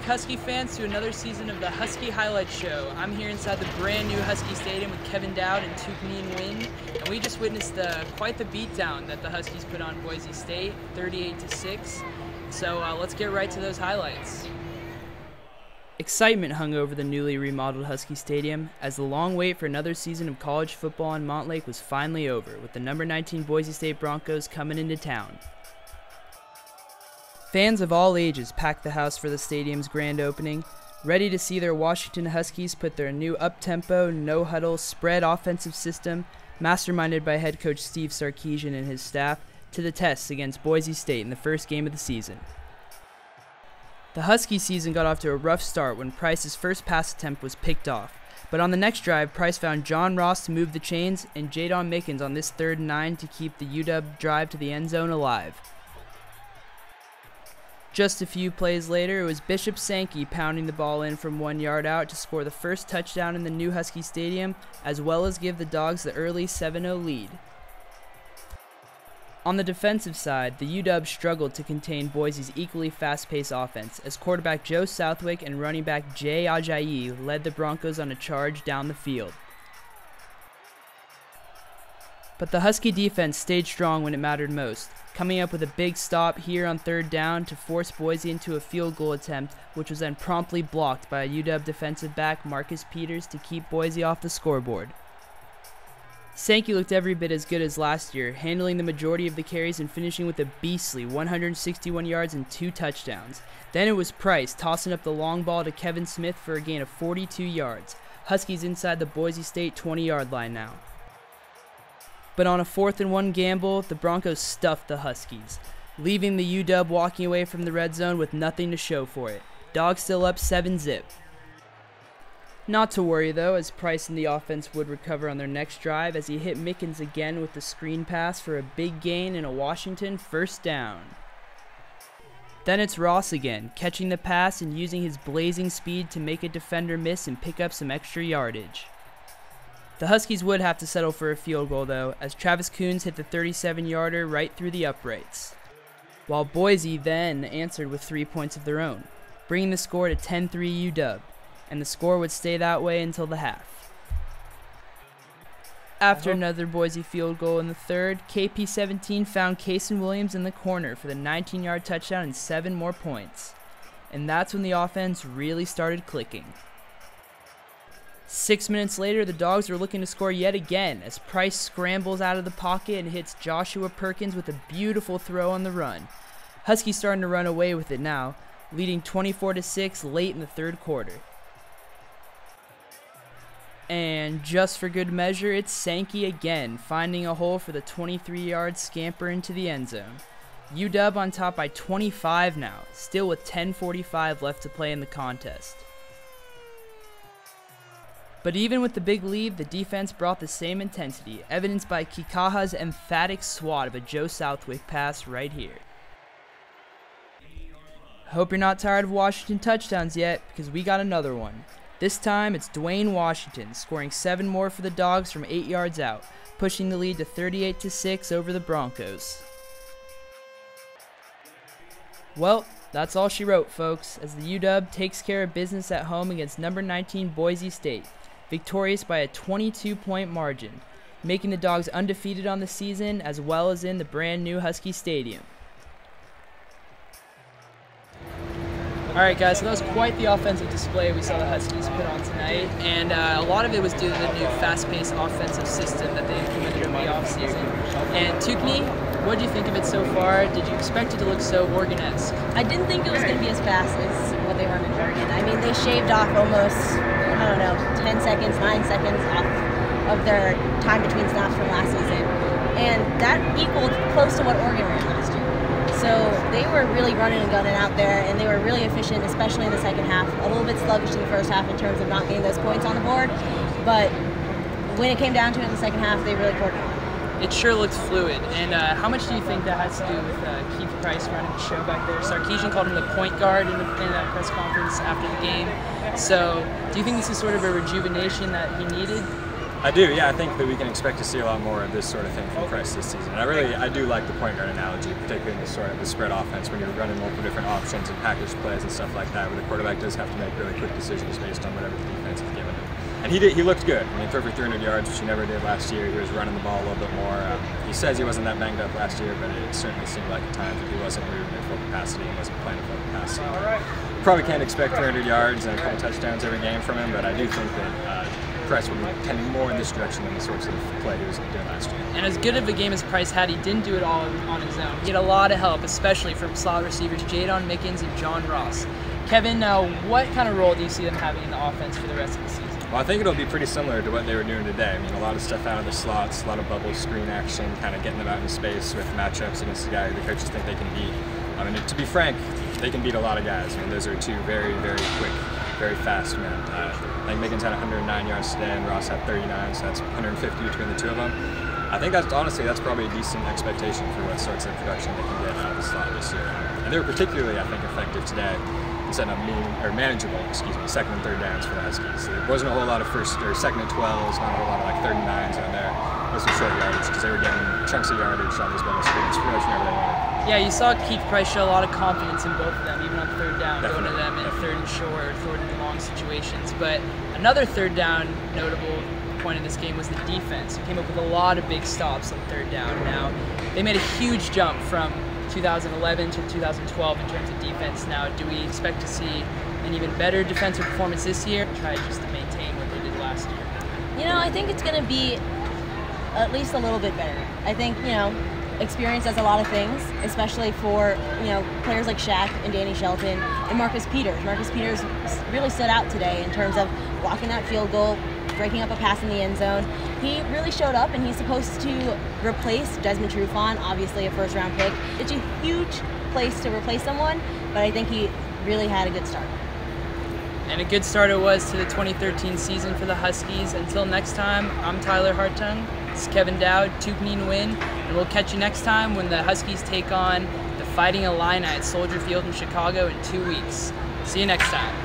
Husky fans, to another season of the Husky Highlight Show. I'm here inside the brand new Husky Stadium with Kevin Dowd and Tukney and Wynn, and we just witnessed quite the beatdown that the Huskies put on Boise State, 38-6. So let's get right to those highlights. Excitement hung over the newly remodeled Husky Stadium as the long wait for another season of college football in Montlake was finally over, with the number 19 Boise State Broncos coming into town. Fans of all ages packed the house for the stadium's grand opening, ready to see their Washington Huskies put their new up-tempo, no-huddle, spread offensive system, masterminded by head coach Steve Sarkisian and his staff, to the test against Boise State in the first game of the season. The Husky season got off to a rough start when Price's first pass attempt was picked off, but on the next drive, Price found John Ross to move the chains and Jadon Mickens on this 3rd and 9 to keep the UW drive to the end zone alive. Just a few plays later, it was Bishop Sankey pounding the ball in from 1 yard out to score the first touchdown in the new Husky Stadium, as well as give the Dogs the early 7-0 lead. On the defensive side, the UW struggled to contain Boise's equally fast-paced offense, as quarterback Joe Southwick and running back Jay Ajayi led the Broncos on a charge down the field. But the Husky defense stayed strong when it mattered most, coming up with a big stop here on 3rd down to force Boise into a field goal attempt, which was then promptly blocked by a UW defensive back Marcus Peters to keep Boise off the scoreboard. Sankey looked every bit as good as last year, handling the majority of the carries and finishing with a beastly 161 yards and 2 touchdowns. Then it was Price tossing up the long ball to Kevin Smith for a gain of 42 yards. Huskies inside the Boise State 20-yard line now. But on a 4th and 1 gamble, the Broncos stuffed the Huskies, leaving the UW walking away from the red zone with nothing to show for it. Dogs still up 7-zip. Not to worry though, as Price and the offense would recover on their next drive as he hit Mickens again with the screen pass for a big gain and a Washington 1st down. Then it's Ross again, catching the pass and using his blazing speed to make a defender miss and pick up some extra yardage. The Huskies would have to settle for a field goal though, as Travis Coons hit the 37-yarder right through the uprights. While Boise then answered with 3 points of their own, bringing the score to 10-3 UW, and the score would stay that way until the half. After another Boise field goal in the 3rd, KP17 found Cason Williams in the corner for the 19-yard touchdown and 7 more points. And that's when the offense really started clicking. 6 minutes later, the Dogs were looking to score yet again as Price scrambles out of the pocket and hits Joshua Perkins with a beautiful throw on the run. Huskies starting to run away with it now, leading 24-6 late in the 3rd quarter. And just for good measure, it's Sankey again, finding a hole for the 23-yard scamper into the end zone. UW on top by 25 now, still with 10:45 left to play in the contest. But even with the big lead, the defense brought the same intensity, evidenced by Kikaha's emphatic swat of a Joe Southwick pass right here. Hope you're not tired of Washington touchdowns yet, because we got another one. This time, it's Dwayne Washington, scoring 7 more for the Dogs from 8 yards out, pushing the lead to 38-6 over the Broncos. Well, that's all she wrote, folks, as the UW takes care of business at home against number 19 Boise State, victorious by a 22-point margin, making the Dogs undefeated on the season as well as in the brand new Husky Stadium. Alright guys, so that was quite the offensive display we saw the Huskies put on tonight, and a lot of it was due to the new fast-paced offensive system that they implemented in the offseason. And Tukney, what did you think of it so far? Did you expect it to look so Oregon-esque? I didn't think it was going to be as fast as what they run in Oregon. I mean, they shaved off almost, 10 seconds, 9 seconds off of their time between snaps from last season. And that equaled close to what Oregon ran last year. So they were really running and gunning out there, and they were really efficient, especially in the second half. A little bit sluggish in the first half in terms of not getting those points on the board, but when it came down to it in the second half, they really poured it on. It sure looks fluid. And how much do you think that has to do with Keith Price running the show back there? Sarkisian called him the point guard in that press conference after the game. So do you think this is sort of a rejuvenation that he needed? I do, yeah. I think that we can expect to see a lot more of this sort of thing from Price this season. I do like the point guard analogy, particularly in the spread offense when you're running multiple different options and package plays and stuff like that, where the quarterback does have to make really quick decisions based on whatever the defense is giving him. And he looked good. I mean, threw for 300 yards, which he never did last year. He was running the ball a little bit more. He says he wasn't that banged up last year, but it certainly seemed like at times that he wasn't moving at full capacity and wasn't playing at full capacity. Probably can't expect 300 yards and a couple touchdowns every game from him, but I do think that Price will be tending more in this direction than the sorts of play he was doing last year. And as good of a game as Price had, he didn't do it all on his own. He had a lot of help, especially from slot receivers Jadon Mickens and John Ross. Kevin, what kind of role do you see them having in the offense for the rest of the season? Well, I think it'll be pretty similar to what they were doing today. I mean, a lot of stuff out of the slots, a lot of bubble screen action, kind of getting them out in space with matchups against the guy the coaches think they can beat. I mean, to be frank, they can beat a lot of guys. I mean, those are two very, very quick, very fast men. I think Mickens had 109 yards today and Ross had 39, so that's 150 between the two of them. I think that's probably a decent expectation for what sorts of production they can get out of the slot this year. And they were particularly, I think, effective today in setting up manageable, second and third downs for the Huskies. There wasn't a whole lot of second and 12s, not a whole lot of like 39s on there. Most of short yardage because they were getting chunks of yardage on these bubble screens pretty much whenever they wanted. Yeah, you saw Keith Price show a lot of confidence in both of them, even on third down, Definitely. going to them in third and short, third and long situations. But another third down notable point of this game was the defense. It came up with a lot of big stops on third down. Now, they made a huge jump from 2011 to 2012 in terms of defense. Now, do we expect to see an even better defensive performance this year? Try just to maintain what they did last year. You know, I think it's going to be at least a little bit better. I think, experience does a lot of things, especially for, players like Shaq and Danny Shelton and Marcus Peters. Marcus Peters really stood out today in terms of blocking that field goal, breaking up a pass in the end zone. He really showed up, and he's supposed to replace Desmond Trufant, obviously a first-round pick. It's a huge place to replace someone, but I think he really had a good start. And a good start it was to the 2013 season for the Huskies. Until next time, I'm Tyler Hartung. It's Kevin Dowd, Tupneen Win, and we'll catch you next time when the Huskies take on the Fighting Illini at Soldier Field in Chicago in 2 weeks. See you next time.